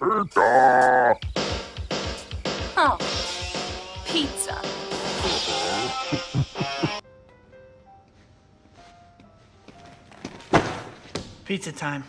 Pizza! Oh, pizza. Pizza time.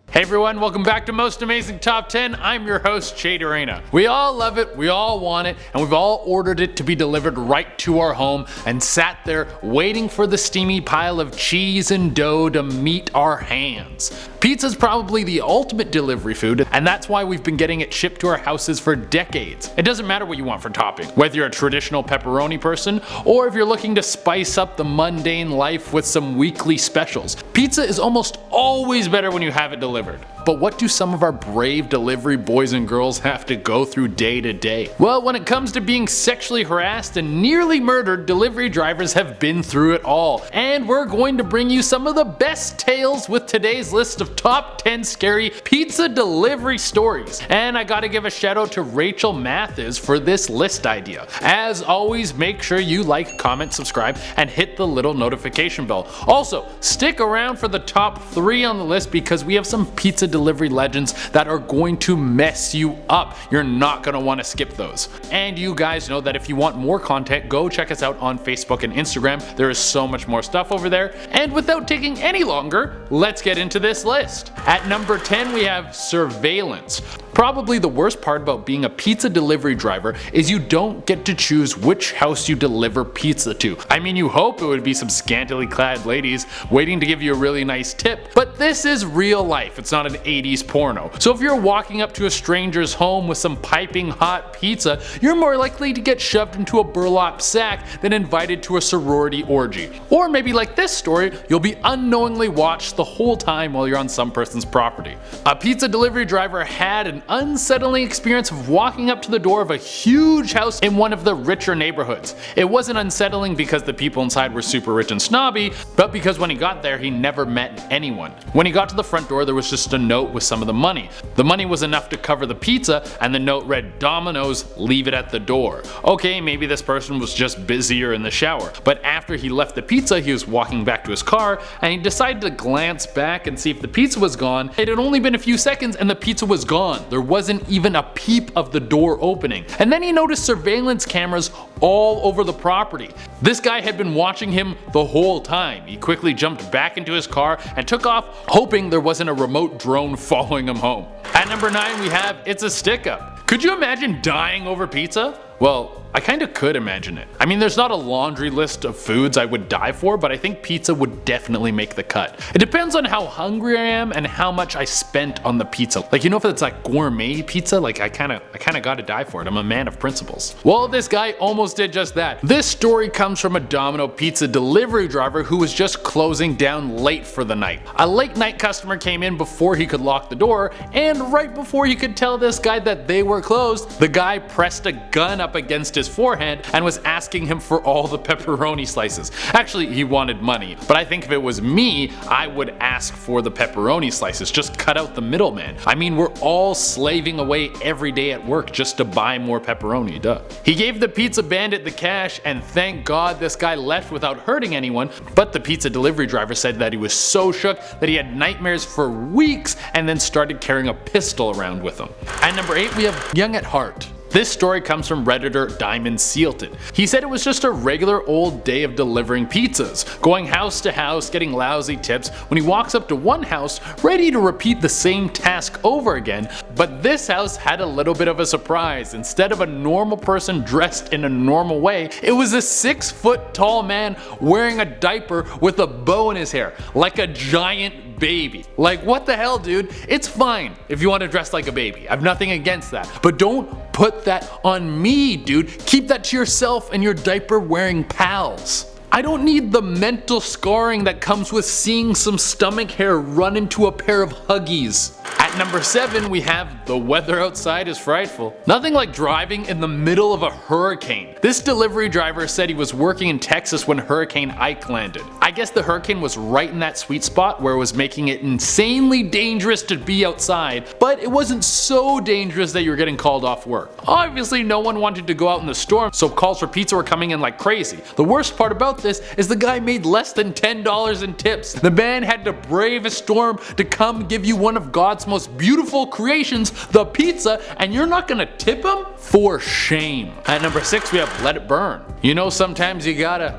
Hey everyone, welcome back to Most Amazing Top 10. I'm your host, Jade Arena. We all love it, we all want it, and we've all ordered it to be delivered right to our home and sat there waiting for the steamy pile of cheese and dough to meet our hands. Pizza's probably the ultimate delivery food, and that's why we've been getting it shipped to our houses for decades. It doesn't matter what you want for topping, whether you're a traditional pepperoni person or if you're looking to spice up the mundane life with some weekly specials. Pizza is almost always better when you have it delivered. But what do some of our brave delivery boys and girls have to go through day to day? Well, when it comes to being sexually harassed and nearly murdered, delivery drivers have been through it all. And we're going to bring you some of the best tales with today's list of top 10 scary pizza delivery stories. And I gotta give a shout out to Rachel Mathis for this list idea. As always, make sure you like, comment, subscribe, and hit the little notification bell. Also, stick around for the top 3 on the list because we have some pizza delivery legends that are going to mess you up. You're not going to want to skip those. And you guys know that if you want more content, go check us out on Facebook and Instagram. There is so much more stuff over there. And without taking any longer, let's get into this list. At number 10, we have surveillance. Probably the worst part about being a pizza delivery driver is you don't get to choose which house you deliver pizza to. I mean, you hope it would be some scantily clad ladies waiting to give you a really nice tip, but this is real life, it's not an 80s porno. So if you're walking up to a stranger's home with some piping hot pizza, you're more likely to get shoved into a burlap sack than invited to a sorority orgy. Or maybe like this story, you'll be unknowingly watched the whole time while you're on some person's property. A pizza delivery driver had an unsettling experience of walking up to the door of a huge house in one of the richer neighborhoods. It wasn't unsettling because the people inside were super rich and snobby, but because when he got there he never met anyone. When he got to the front door there was just a note with some of the money. The money was enough to cover the pizza and the note read, "Domino's, leave it at the door." Okay, maybe this person was just busier in the shower, but after he left the pizza he was walking back to his car and he decided to glance back and see if the pizza was gone. It had only been a few seconds and the pizza was gone. There wasn't even a peep of the door opening. And then he noticed surveillance cameras all over the property. This guy had been watching him the whole time. He quickly jumped back into his car and took off, hoping there wasn't a remote drone following him home. At number 9 we have It's a Stick-Up. Could you imagine dying over pizza? Well, I kinda could imagine it. I mean, there's not a laundry list of foods I would die for, but I think pizza would definitely make the cut. It depends on how hungry I am and how much I spent on the pizza. Like, you know, if it's like gourmet pizza, like I kinda gotta die for it. I'm a man of principles. Well, this guy almost did just that. This story comes from a Domino pizza delivery driver who was just closing down late for the night. A late night customer came in before he could lock the door, and right before he could tell this guy that they were closed, the guy pressed a gun up against his forehead and was asking him for all the pepperoni slices. Actually, he wanted money, but I think if it was me, I would ask for the pepperoni slices. Just cut out the middleman. I mean, we're all slaving away every day at work just to buy more pepperoni, duh. He gave the pizza bandit the cash, and thank God this guy left without hurting anyone, but the pizza delivery driver said that he was so shook that he had nightmares for weeks and then started carrying a pistol around with him. At number 8 we have Young at Heart. This story comes from Redditor Diamond Sealton. He said it was just a regular old day of delivering pizzas, going house to house, getting lousy tips, when he walks up to one house ready to repeat the same task over again, but this house had a little bit of a surprise. Instead of a normal person dressed in a normal way, it was a 6-foot tall man wearing a diaper with a bow in his hair, like a giant baby. Like, what the hell, dude? It's fine if you want to dress like a baby. I have nothing against that. But don't put that on me, dude. Keep that to yourself and your diaper wearing pals. I don't need the mental scarring that comes with seeing some stomach hair run into a pair of Huggies. At number 7 we have the weather outside is frightful. Nothing like driving in the middle of a hurricane. This delivery driver said he was working in Texas when Hurricane Ike landed. I guess the hurricane was right in that sweet spot where it was making it insanely dangerous to be outside, but it wasn't so dangerous that you were getting called off work. Obviously no one wanted to go out in the storm, so calls for pizza were coming in like crazy. The worst part about this is the guy made less than $10 in tips. The man had to brave a storm to come give you one of God's most beautiful creations, the pizza, and you're not gonna tip him? For shame. At number 6 we have Let It Burn. You know, sometimes you gotta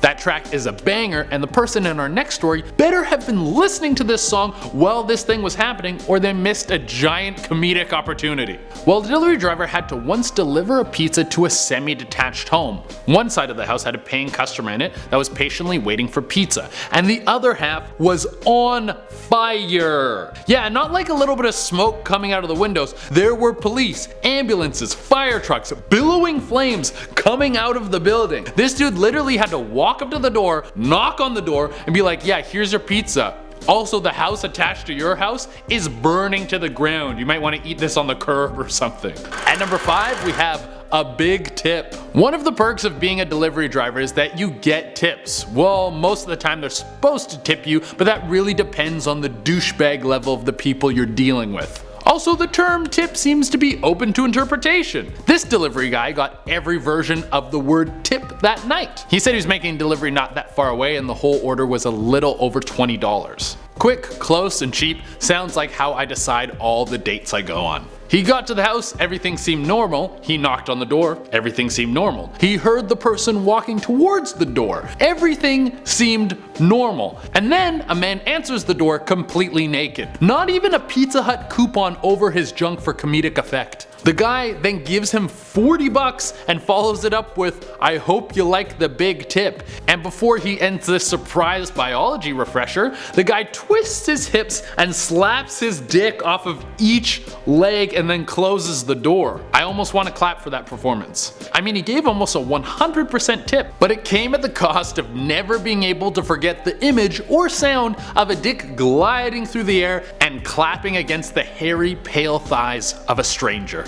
That track is a banger, and the person in our next story better have been listening to this song while this thing was happening, or they missed a giant comedic opportunity. Well, the delivery driver had to once deliver a pizza to a semi-detached home. One side of the house had a paying customer in it that was patiently waiting for pizza, and the other half was on fire. Yeah, not like a little bit of smoke coming out of the windows. There were police, ambulances, fire trucks, billowing flames coming out of the building. This dude literally had to walk up to the door, knock on the door, and be like, yeah, here's your pizza. Also, the house attached to your house is burning to the ground. You might want to eat this on the curb or something. At number 5, we have a big tip. One of the perks of being a delivery driver is that you get tips. Well, most of the time they're supposed to tip you, but that really depends on the douchebag level of the people you're dealing with. Also, the term tip seems to be open to interpretation. This delivery guy got every version of the word tip that night. He said he was making delivery not that far away and the whole order was a little over $20. Quick, close, and cheap sounds like how I decide all the dates I go on. He got to the house, everything seemed normal. He knocked on the door, everything seemed normal. He heard the person walking towards the door. Everything seemed normal. And then a man answers the door completely naked. Not even a Pizza Hut coupon over his junk for comedic effect. The guy then gives him $40 and follows it up with, "I hope you like the big tip." And before he ends this surprise biology refresher, the guy twists his hips and slaps his dick off of each leg and then closes the door. I almost want to clap for that performance. I mean, he gave almost a 100% tip, but it came at the cost of never being able to forget the image or sound of a dick gliding through the air and clapping against the hairy, pale thighs of a stranger.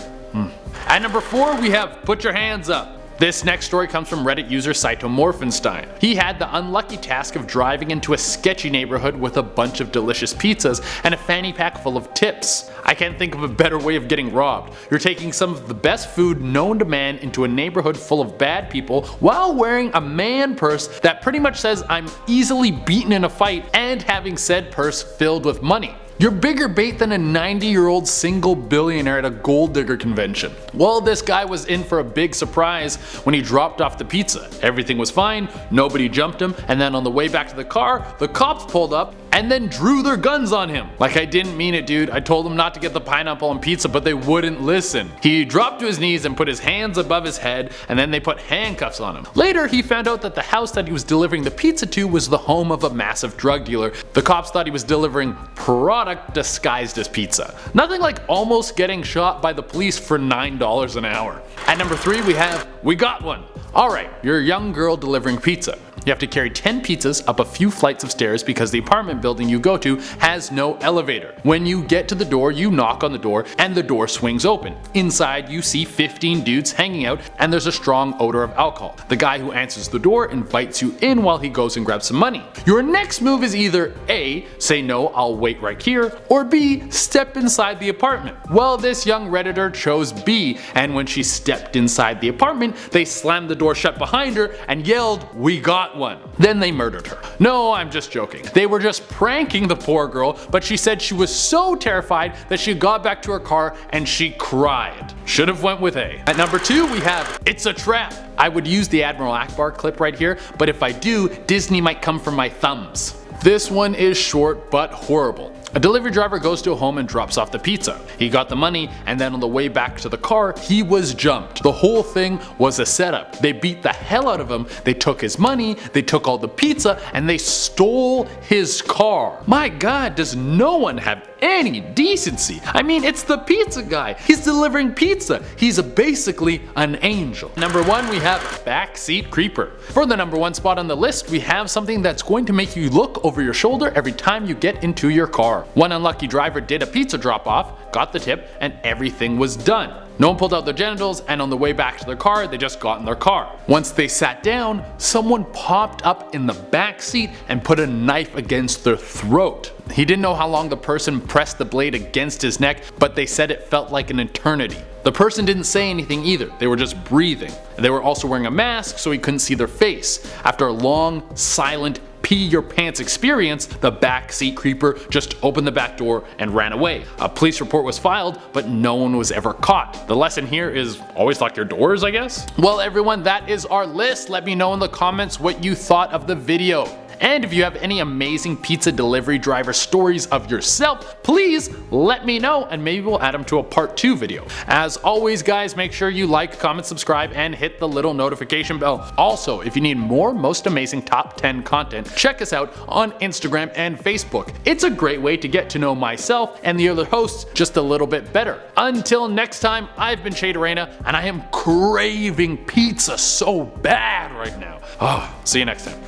At number 4, we have Put Your Hands Up. This next story comes from Reddit user Cytomorphenstein. He had the unlucky task of driving into a sketchy neighborhood with a bunch of delicious pizzas and a fanny pack full of tips. I can't think of a better way of getting robbed. You're taking some of the best food known to man into a neighborhood full of bad people while wearing a man purse that pretty much says I'm easily beaten in a fight and having said purse filled with money. You're bigger bait than a 90-year-old single billionaire at a gold digger convention. Well, this guy was in for a big surprise when he dropped off the pizza. Everything was fine, nobody jumped him, and then on the way back to the car, the cops pulled up and then drew their guns on him. Like, I didn't mean it, dude. I told them not to get the pineapple on pizza, but they wouldn't listen. He dropped to his knees and put his hands above his head, and then they put handcuffs on him. Later, he found out that the house that he was delivering the pizza to was the home of a massive drug dealer. The cops thought he was delivering product disguised as pizza. Nothing like almost getting shot by the police for $9 an hour. At number 3, we got one. Alright, you're a young girl delivering pizza. You have to carry 10 pizzas up a few flights of stairs because the apartment building you go to has no elevator. When you get to the door, you knock on the door and the door swings open. Inside, you see 15 dudes hanging out and there's a strong odor of alcohol. The guy who answers the door invites you in while he goes and grabs some money. Your next move is either A, say no, I'll wait right here, or B, step inside the apartment. Well, this young redditor chose B, and when she stepped inside the apartment, they slammed the door shut behind her and yelled, "We got one." Then they murdered her. No, I'm just joking. They were just pranking the poor girl, but she said she was so terrified that she got back to her car and she cried. Should have went with A. At number 2, we have It's a Trap. I would use the Admiral Akbar clip right here, but if I do, Disney might come for my thumbs. This one is short but horrible. A delivery driver goes to a home and drops off the pizza. He got the money, and then on the way back to the car, he was jumped. The whole thing was a setup. They beat the hell out of him, they took his money, they took all the pizza, and they stole his car. My god, does no one have any decency. I mean, it's the pizza guy. He's delivering pizza. He's basically an angel. Number 1, we have backseat creeper. For the number 1 spot on the list, we have something that's going to make you look over your shoulder every time you get into your car. One unlucky driver did a pizza drop off, got the tip, and everything was done. No one pulled out their genitals, and on the way back to their car, they just got in their car. Once they sat down, someone popped up in the back seat and put a knife against their throat. He didn't know how long the person pressed the blade against his neck, but they said it felt like an eternity. The person didn't say anything either, they were just breathing. They were also wearing a mask so he couldn't see their face. After a long, silent, pee your pants experience, the backseat creeper just opened the back door and ran away. A police report was filed, but no one was ever caught. The lesson here is always lock your doors, I guess? Well everyone, that is our list. Let me know in the comments what you thought of the video. And if you have any amazing pizza delivery driver stories of yourself, please let me know and maybe we'll add them to a part 2 video. As always guys, make sure you like, comment, subscribe, and hit the little notification bell. Also, if you need more Most Amazing Top 10 content, check us out on Instagram and Facebook. It's a great way to get to know myself and the other hosts just a little bit better. Until next time, I've been Shade Arena, and I am craving pizza so bad right now. See you next time.